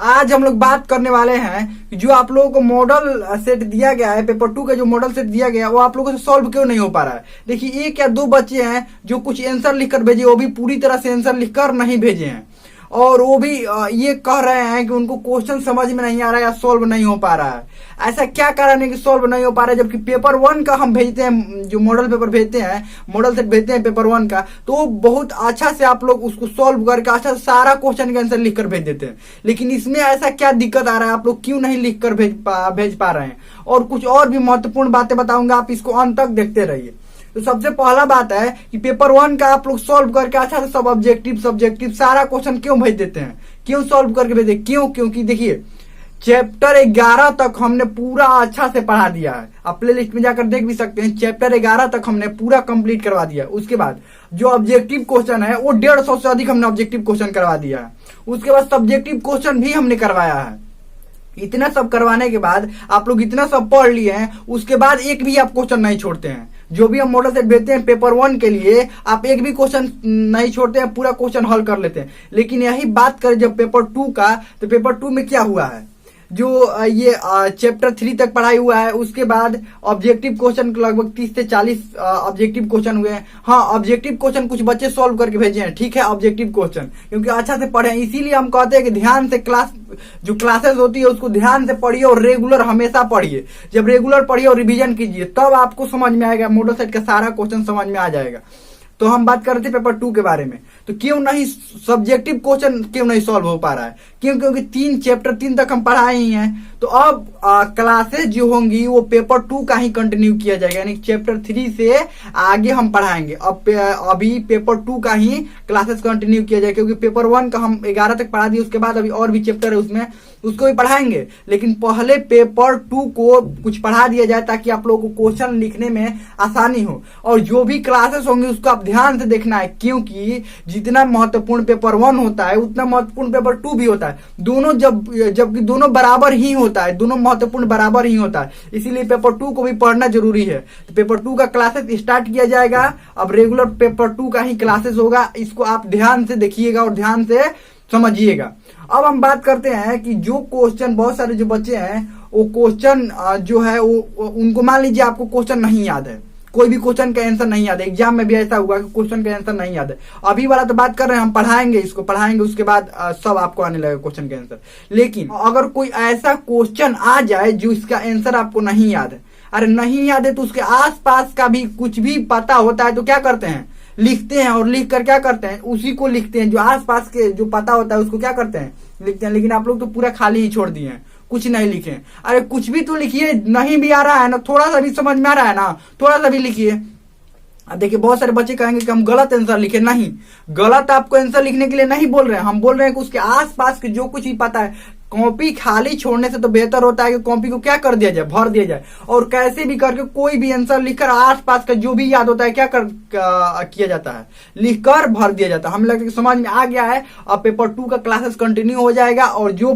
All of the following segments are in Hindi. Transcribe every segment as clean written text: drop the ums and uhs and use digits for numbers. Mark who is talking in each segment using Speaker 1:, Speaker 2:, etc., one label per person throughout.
Speaker 1: आज हम लोग बात करने वाले हैं कि जो आप लोगों को मॉडल सेट दिया गया है, पेपर 2 का जो मॉडल सेट दिया गया है वो आप लोगों से सॉल्व क्यों नहीं हो पा रहा है। देखिए, एक या दो बच्चे हैं जो कुछ आंसर लिखकर भेजे, वो भी पूरी तरह से आंसर लिखकर नहीं भेजे हैं, और वो भी ये कह रहे हैं कि उनको क्वेश्चन समझ में नहीं आ रहा है या सॉल्व नहीं हो पा रहा है। ऐसा क्या कारण है कि सॉल्व नहीं हो पा रहा है, जबकि पेपर 1 का हम भेजते हैं, जो मॉडल पेपर भेजते हैं, मॉडल सेट भेजते हैं पेपर 1 का, तो बहुत अच्छा से आप लोग उसको सॉल्व करके अच्छा से सारा क्वेश्चन का आंसर लिखकर भेज देते हैं। लेकिन इसमें ऐसा क्या दिक्कत आ रहा है, आप लोग क्यों नहीं लिखकर भेज पा रहे हैं। और कुछ और भी महत्वपूर्ण बातें बताऊंगा, आप इसको अंत तक देखते रहिए। तो सबसे पहला बात है कि पेपर 1 का आप लोग सॉल्व करके अच्छा से सब सब्जेक्टिव सारा क्वेश्चन क्यों भेज देते हैं, क्यों सॉल्व करके भेजते, क्योंकि देखिए, चैप्टर 11 तक हमने पूरा अच्छा से पढ़ा दिया है। आप प्ले लिस्ट में जाकर देख भी सकते हैं, चैप्टर 11 तक हमने पूरा कंप्लीट करवा दिया। उसके बाद जो ऑब्जेक्टिव क्वेश्चन है वो 150 से अधिक हमने ऑब्जेक्टिव क्वेश्चन करवा दिया है। उसके बाद सब्जेक्टिव क्वेश्चन भी हमने करवाया है। इतना सब करवाने के बाद आप लोग इतना सब पढ़ लिए हैं, उसके बाद एक भी आप क्वेश्चन नहीं छोड़ते हैं। जो भी हम मॉडल सेट भेजते हैं पेपर 1 के लिए, आप एक भी क्वेश्चन नहीं छोड़ते हैं, पूरा क्वेश्चन हल कर लेते हैं। लेकिन यही बात करें जब पेपर 2 का, तो पेपर 2 में क्या हुआ है, जो ये चैप्टर 3 तक पढ़ाई हुआ है, उसके बाद ऑब्जेक्टिव क्वेश्चन लगभग 30 से 40 ऑब्जेक्टिव क्वेश्चन हुए हैं। हाँ, ऑब्जेक्टिव क्वेश्चन कुछ बच्चे सॉल्व करके भेजे हैं, ठीक है, ऑब्जेक्टिव क्वेश्चन, क्योंकि अच्छा से पढ़े। इसीलिए हम कहते हैं कि ध्यान से क्लासेस होती है उसको ध्यान से पढ़िए और रेगुलर हमेशा पढ़िए। जब रेगुलर पढ़िए और रिवीजन कीजिए, तब आपको समझ में आएगा, मॉडल सेट का सारा क्वेश्चन समझ में आ जाएगा। तो हम बात कर रहे थे पेपर 2 के बारे में, तो क्यों नहीं सब्जेक्टिव क्वेश्चन क्यों नहीं सॉल्व हो पा रहा है, क्योंकि चैप्टर 3 तक हम पढ़ाए ही हैं। तो अब क्लासेस जो होंगी वो पेपर 2 का ही कंटिन्यू किया जाएगा, यानी चैप्टर 3 से आगे हम पढ़ाएंगे। अभी पेपर 2 का ही क्लासेस कंटिन्यू किया जाएगा, क्योंकि पेपर 1 का हम 11 तक पढ़ा दिए, उसके बाद अभी और भी चैप्टर है उसमें, उसको भी पढ़ाएंगे। लेकिन पहले पेपर 2 को कुछ पढ़ा दिया जाए ताकि आप लोगों को क्वेश्चन लिखने में आसानी हो। और जो भी क्लासेस होंगे उसको आप ध्यान से देखना है, क्योंकि जितना महत्वपूर्ण पेपर 1 होता है उतना महत्वपूर्ण पेपर 2 भी होता है। दोनों जबकि दोनों बराबर ही होता है, दोनों महत्वपूर्ण बराबर ही होता है, इसीलिए पेपर 2 को भी पढ़ना जरूरी है। तो पेपर 2 का क्लासेस स्टार्ट किया जाएगा। अब रेगुलर पेपर 2 का ही क्लासेस होगा, इसको आप ध्यान से देखिएगा और ध्यान से समझिएगा। अब हम बात करते हैं कि जो क्वेश्चन, बहुत सारे जो बच्चे हैं वो क्वेश्चन जो है वो उनको, मान लीजिए आपको क्वेश्चन नहीं याद है, कोई भी क्वेश्चन का आंसर नहीं याद है। एग्जाम में भी ऐसा हुआ कि क्वेश्चन का आंसर नहीं याद है। अभी वाला तो बात कर रहे हैं, हम पढ़ाएंगे, इसको पढ़ाएंगे, उसके बाद सब आपको आने लगेगा क्वेश्चन का आंसर। लेकिन अगर कोई ऐसा क्वेश्चन आ जाए जो इसका आंसर आपको नहीं याद है, अरे नहीं याद है, तो उसके आसपास का भी कुछ भी पता होता है तो क्या करते हैं, लिखते हैं। और लिख कर क्या करते हैं, उसी को लिखते हैं, जो आसपास के जो पता होता है उसको क्या करते हैं, लिखते हैं। लेकिन आप लोग तो पूरा खाली ही छोड़ दिए हैं, कुछ नहीं लिखे। अरे कुछ भी तो लिखिए, नहीं भी आ रहा है ना, थोड़ा सा भी समझ में आ रहा है ना, थोड़ा सा भी लिखिए। अब देखिए, बहुत सारे बच्चे कहेंगे कि हम गलत आंसर लिखे। नहीं, गलत आपको आंसर लिखने के लिए नहीं बोल रहे हैं, हम बोल रहे हैं कि उसके आसपास के जो कुछ भी पता है, कॉपी खाली छोड़ने से तो बेहतर होता है कि कॉपी को क्या कर दिया जाए, भर दिया जाए। और कैसे भी करके कोई भी आंसर लिखकर आसपास का जो भी याद होता है क्या किया जाता है, लिखकर भर दिया जाता है। हमें लगता है कि समझ में आ गया है। अब पेपर 2 का क्लासेस कंटिन्यू हो जाएगा। और जो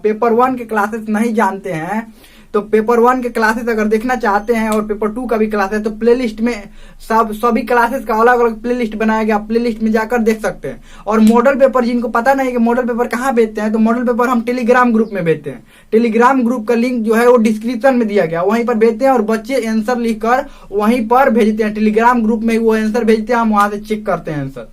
Speaker 1: पेपर 1 के क्लासेस नहीं जानते हैं, तो पेपर 1 के क्लासेस अगर देखना चाहते हैं और पेपर 2 का भी क्लास है, तो प्लेलिस्ट में सभी क्लासेस का अलग अलग प्लेलिस्ट बनाया गया, प्लेलिस्ट में जाकर देख सकते हैं। और मॉडल पेपर, जिनको पता नहीं कि मॉडल पेपर कहाँ भेजते हैं, तो मॉडल पेपर हम टेलीग्राम ग्रुप में भेजते हैं। टेलीग्राम ग्रुप का लिंक जो है वो डिस्क्रिप्शन में दिया गया, वहीं पर भेजते हैं और बच्चे आंसर लिखकर वहीं पर भेजते हैं। टेलीग्राम ग्रुप में वो आंसर भेजते हैं, हम वहां से चेक करते हैं आंसर।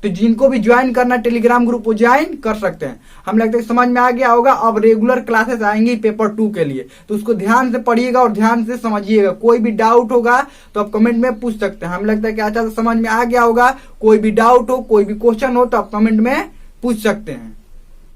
Speaker 1: तो जिनको भी ज्वाइन करना टेलीग्राम ग्रुप वो ज्वाइन कर सकते हैं। हम लगता है समझ में आ गया होगा। अब रेगुलर क्लासेस आएंगी पेपर 2 के लिए, तो उसको ध्यान से पढ़िएगा और ध्यान से समझिएगा। कोई भी डाउट होगा तो आप कमेंट में पूछ सकते हैं। हमें लगता है कि अच्छा से समझ में आ गया होगा। कोई भी डाउट हो, कोई भी क्वेश्चन हो तो आप कमेंट में पूछ सकते हैं।